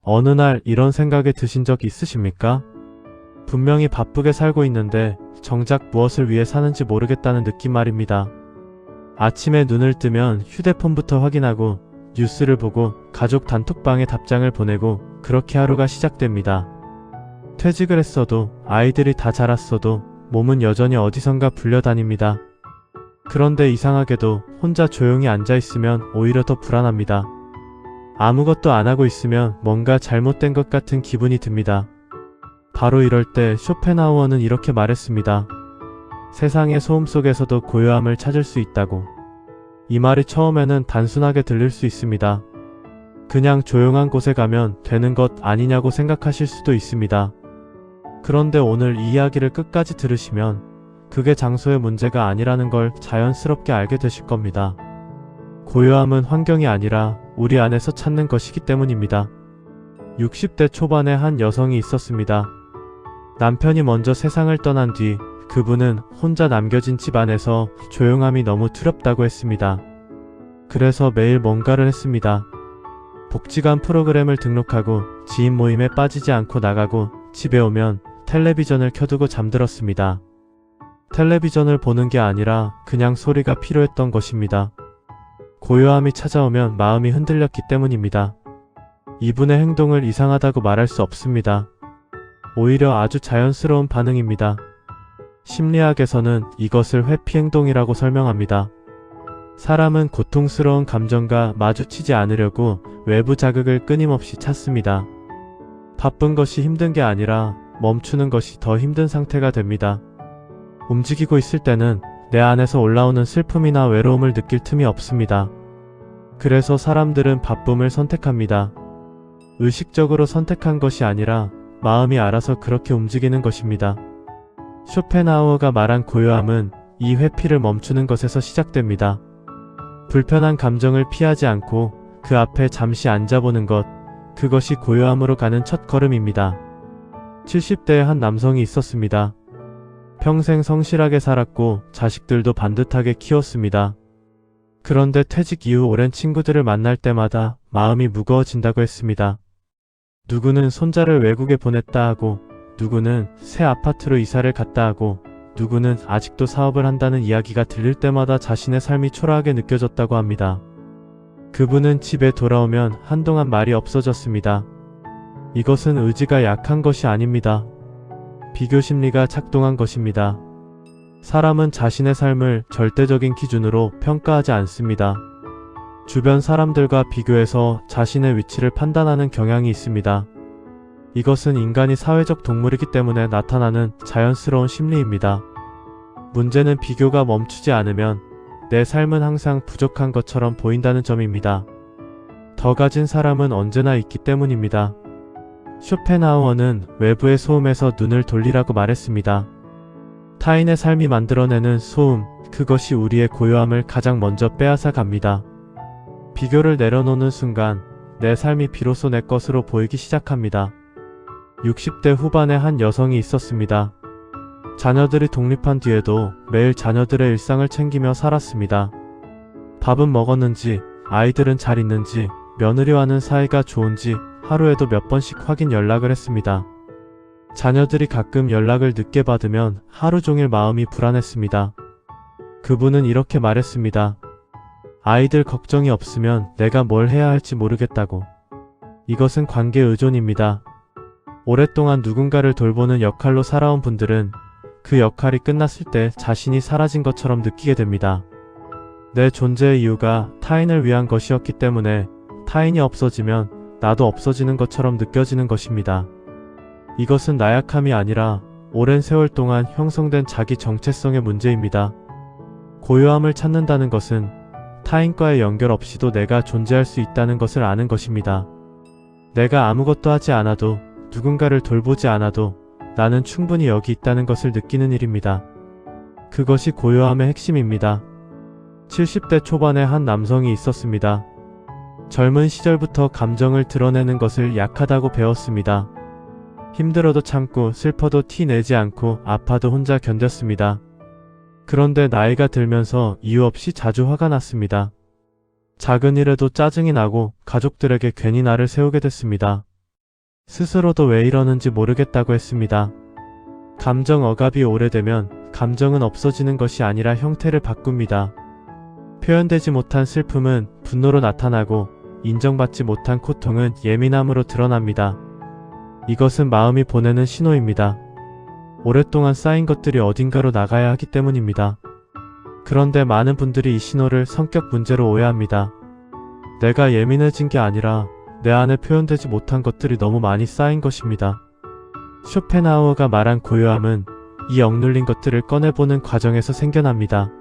어느 날 이런 생각이 드신 적 있으십니까? 분명히 바쁘게 살고 있는데 정작 무엇을 위해 사는지 모르겠다는 느낌 말입니다. 아침에 눈을 뜨면 휴대폰부터 확인하고 뉴스를 보고 가족 단톡방에 답장을 보내고 그렇게 하루가 시작됩니다. 퇴직을 했어도 아이들이 다 자랐어도 몸은 여전히 어디선가 불려다닙니다. 그런데 이상하게도 혼자 조용히 앉아있으면 오히려 더 불안합니다. 아무것도 안 하고 있으면 뭔가 잘못된 것 같은 기분이 듭니다. 바로 이럴 때 쇼펜하우어는 이렇게 말했습니다. 세상의 소음 속에서도 고요함을 찾을 수 있다고. 이 말이 처음에는 단순하게 들릴 수 있습니다. 그냥 조용한 곳에 가면 되는 것 아니냐고 생각하실 수도 있습니다. 그런데 오늘 이 이야기를 끝까지 들으시면 그게 장소의 문제가 아니라는 걸 자연스럽게 알게 되실 겁니다. 고요함은 환경이 아니라 우리 안에서 찾는 것이기 때문입니다. 60대 초반에 한 여성이 있었습니다. 남편이 먼저 세상을 떠난 뒤 그분은 혼자 남겨진 집 안에서 조용함이 너무 두렵다고 했습니다. 그래서 매일 뭔가를 했습니다. 복지관 프로그램을 등록하고 지인 모임에 빠지지 않고 나가고 집에 오면 텔레비전을 켜두고 잠들었습니다. 텔레비전을 보는 게 아니라 그냥 소리가 필요했던 것입니다. 고요함이 찾아오면 마음이 흔들렸기 때문입니다. 이분의 행동을 이상하다고 말할 수 없습니다. 오히려 아주 자연스러운 반응입니다. 심리학에서는 이것을 회피행동이라고 설명합니다. 사람은 고통스러운 감정과 마주치지 않으려고 외부 자극을 끊임없이 찾습니다. 바쁜 것이 힘든 게 아니라 멈추는 것이 더 힘든 상태가 됩니다. 움직이고 있을 때는 내 안에서 올라오는 슬픔이나 외로움을 느낄 틈이 없습니다. 그래서 사람들은 바쁨을 선택합니다. 의식적으로 선택한 것이 아니라 마음이 알아서 그렇게 움직이는 것입니다. 쇼펜하우어가 말한 고요함은 이 회피를 멈추는 것에서 시작됩니다. 불편한 감정을 피하지 않고 그 앞에 잠시 앉아보는 것, 그것이 고요함으로 가는 첫 걸음입니다. 70대의 한 남성이 있었습니다. 평생 성실하게 살았고 자식들도 반듯하게 키웠습니다. 그런데 퇴직 이후 오랜 친구들을 만날 때마다 마음이 무거워진다고 했습니다. 누구는 손자를 외국에 보냈다 하고, 누구는 새 아파트로 이사를 갔다 하고, 누구는 아직도 사업을 한다는 이야기가 들릴 때마다 자신의 삶이 초라하게 느껴졌다고 합니다. 그분은 집에 돌아오면 한동안 말이 없어졌습니다. 이것은 의지가 약한 것이 아닙니다. 비교 심리가 작동한 것입니다. 사람은 자신의 삶을 절대적인 기준으로 평가하지 않습니다. 주변 사람들과 비교해서 자신의 위치를 판단하는 경향이 있습니다. 이것은 인간이 사회적 동물이기 때문에 나타나는 자연스러운 심리입니다. 문제는 비교가 멈추지 않으면 내 삶은 항상 부족한 것처럼 보인다는 점입니다. 더 가진 사람은 언제나 있기 때문입니다. 쇼펜하우어는 외부의 소음에서 눈을 돌리라고 말했습니다. 타인의 삶이 만들어내는 소음, 그것이 우리의 고요함을 가장 먼저 빼앗아 갑니다. 비교를 내려놓는 순간 내 삶이 비로소 내 것으로 보이기 시작합니다. 60대 후반의 한 여성이 있었습니다. 자녀들이 독립한 뒤에도 매일 자녀들의 일상을 챙기며 살았습니다. 밥은 먹었는지, 아이들은 잘 있는지, 며느리와는 사이가 좋은지 하루에도 몇 번씩 확인 연락을 했습니다. 자녀들이 가끔 연락을 늦게 받으면 하루 종일 마음이 불안했습니다. 그분은 이렇게 말했습니다. 아이들 걱정이 없으면 내가 뭘 해야 할지 모르겠다고. 이것은 관계 의존입니다. 오랫동안 누군가를 돌보는 역할로 살아온 분들은 그 역할이 끝났을 때 자신이 사라진 것처럼 느끼게 됩니다. 내 존재의 이유가 타인을 위한 것이었기 때문에 타인이 없어지면 나도 없어지는 것처럼 느껴지는 것입니다. 이것은 나약함이 아니라 오랜 세월 동안 형성된 자기 정체성의 문제입니다. 고요함을 찾는다는 것은 타인과의 연결 없이도 내가 존재할 수 있다는 것을 아는 것입니다. 내가 아무것도 하지 않아도, 누군가를 돌보지 않아도 나는 충분히 여기 있다는 것을 느끼는 일입니다. 그것이 고요함의 핵심입니다. 70대 초반의 한 남성이 있었습니다. 젊은 시절부터 감정을 드러내는 것을 약하다고 배웠습니다. 힘들어도 참고 슬퍼도 티 내지 않고 아파도 혼자 견뎠습니다. 그런데 나이가 들면서 이유 없이 자주 화가 났습니다. 작은 일에도 짜증이 나고 가족들에게 괜히 나를 세우게 됐습니다. 스스로도 왜 이러는지 모르겠다고 했습니다. 감정 억압이 오래되면 감정은 없어지는 것이 아니라 형태를 바꿉니다. 표현되지 못한 슬픔은 분노로 나타나고 인정받지 못한 고통은 예민함으로 드러납니다. 이것은 마음이 보내는 신호입니다. 오랫동안 쌓인 것들이 어딘가로 나가야 하기 때문입니다. 그런데 많은 분들이 이 신호를 성격 문제로 오해합니다. 내가 예민해진 게 아니라 내 안에 표현되지 못한 것들이 너무 많이 쌓인 것입니다. 쇼펜하우어가 말한 고요함은 이 억눌린 것들을 꺼내보는 과정에서 생겨납니다.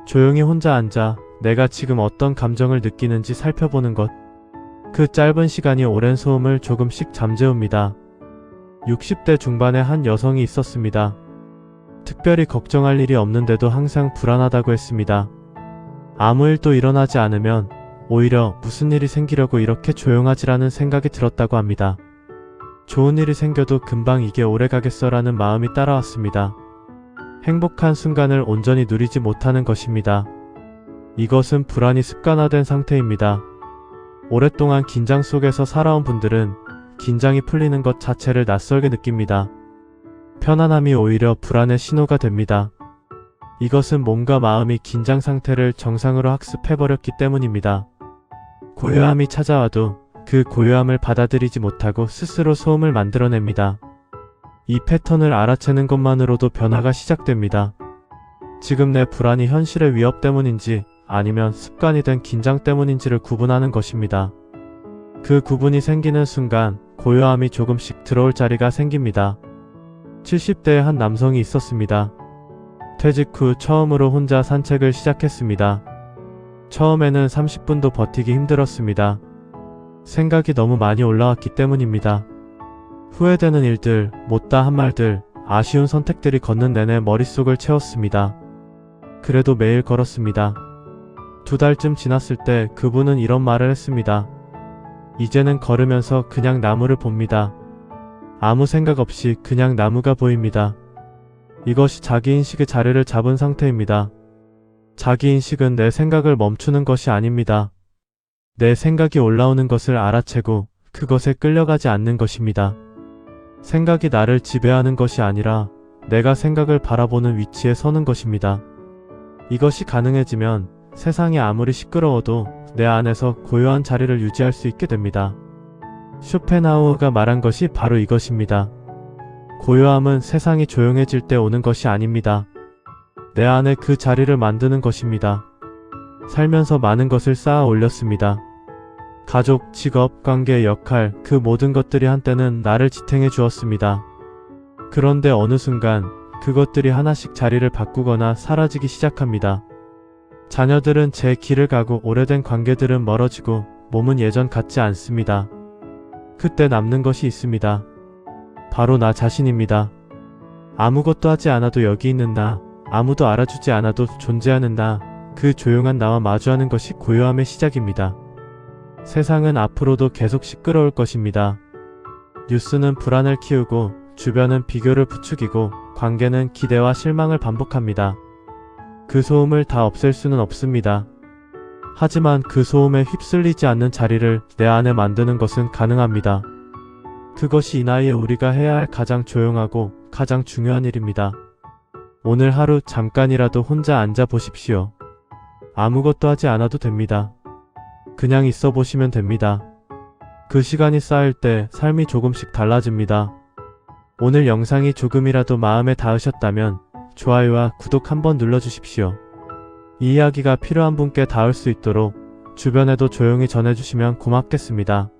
조용히 혼자 앉아 내가 지금 어떤 감정을 느끼는지 살펴보는 것. 그 짧은 시간이 오랜 소음을 조금씩 잠재웁니다. 60대 중반의 한 여성이 있었습니다. 특별히 걱정할 일이 없는데도 항상 불안하다고 했습니다. 아무 일도 일어나지 않으면 오히려 무슨 일이 생기려고 이렇게 조용하지라는 생각이 들었다고 합니다. 좋은 일이 생겨도 금방 이게 오래가겠어라는 마음이 따라왔습니다. 행복한 순간을 온전히 누리지 못하는 것입니다. 이것은 불안이 습관화된 상태입니다. 오랫동안 긴장 속에서 살아온 분들은 긴장이 풀리는 것 자체를 낯설게 느낍니다. 편안함이 오히려 불안의 신호가 됩니다. 이것은 몸과 마음이 긴장 상태를 정상으로 학습해버렸기 때문입니다. 고요함이 찾아와도 그 고요함을 받아들이지 못하고 스스로 소음을 만들어냅니다. 이 패턴을 알아채는 것만으로도 변화가 시작됩니다. 지금 내 불안이 현실의 위협 때문인지 아니면 습관이 된 긴장 때문인지를 구분하는 것입니다. 그 구분이 생기는 순간 고요함이 조금씩 들어올 자리가 생깁니다. 70대의 한 남성이 있었습니다. 퇴직 후 처음으로 혼자 산책을 시작했습니다. 처음에는 30분도 버티기 힘들었습니다. 생각이 너무 많이 올라왔기 때문입니다. 후회되는 일들, 못다 한 말들, 아쉬운 선택들이 걷는 내내 머릿속을 채웠습니다. 그래도 매일 걸었습니다. 2달쯤 지났을 때 그분은 이런 말을 했습니다. 이제는 걸으면서 그냥 나무를 봅니다. 아무 생각 없이 그냥 나무가 보입니다. 이것이 자기인식의 자리를 잡은 상태입니다. 자기인식은 내 생각을 멈추는 것이 아닙니다. 내 생각이 올라오는 것을 알아채고 그것에 끌려가지 않는 것입니다. 생각이 나를 지배하는 것이 아니라 내가 생각을 바라보는 위치에 서는 것입니다. 이것이 가능해지면 세상이 아무리 시끄러워도 내 안에서 고요한 자리를 유지할 수 있게 됩니다. 쇼펜하우어가 말한 것이 바로 이것입니다. 고요함은 세상이 조용해질 때 오는 것이 아닙니다. 내 안에 그 자리를 만드는 것입니다. 살면서 많은 것을 쌓아 올렸습니다. 가족, 직업, 관계, 역할, 그 모든 것들이 한때는 나를 지탱해 주었습니다. 그런데 어느 순간 그것들이 하나씩 자리를 바꾸거나 사라지기 시작합니다. 자녀들은 제 길을 가고 오래된 관계들은 멀어지고 몸은 예전 같지 않습니다. 그때 남는 것이 있습니다. 바로 나 자신입니다. 아무것도 하지 않아도 여기 있는 나, 아무도 알아주지 않아도 존재하는 나, 그 조용한 나와 마주하는 것이 고요함의 시작입니다. 세상은 앞으로도 계속 시끄러울 것입니다. 뉴스는 불안을 키우고 주변은 비교를 부추기고 관계는 기대와 실망을 반복합니다. 그 소음을 다 없앨 수는 없습니다. 하지만 그 소음에 휩쓸리지 않는 자리를 내 안에 만드는 것은 가능합니다. 그것이 이 나이에 우리가 해야 할 가장 조용하고 가장 중요한 일입니다. 오늘 하루 잠깐이라도 혼자 앉아 보십시오. 아무것도 하지 않아도 됩니다. 그냥 있어 보시면 됩니다. 그 시간이 쌓일 때 삶이 조금씩 달라집니다. 오늘 영상이 조금이라도 마음에 닿으셨다면 좋아요와 구독 한번 눌러주십시오. 이 이야기가 필요한 분께 닿을 수 있도록 주변에도 조용히 전해주시면 고맙겠습니다.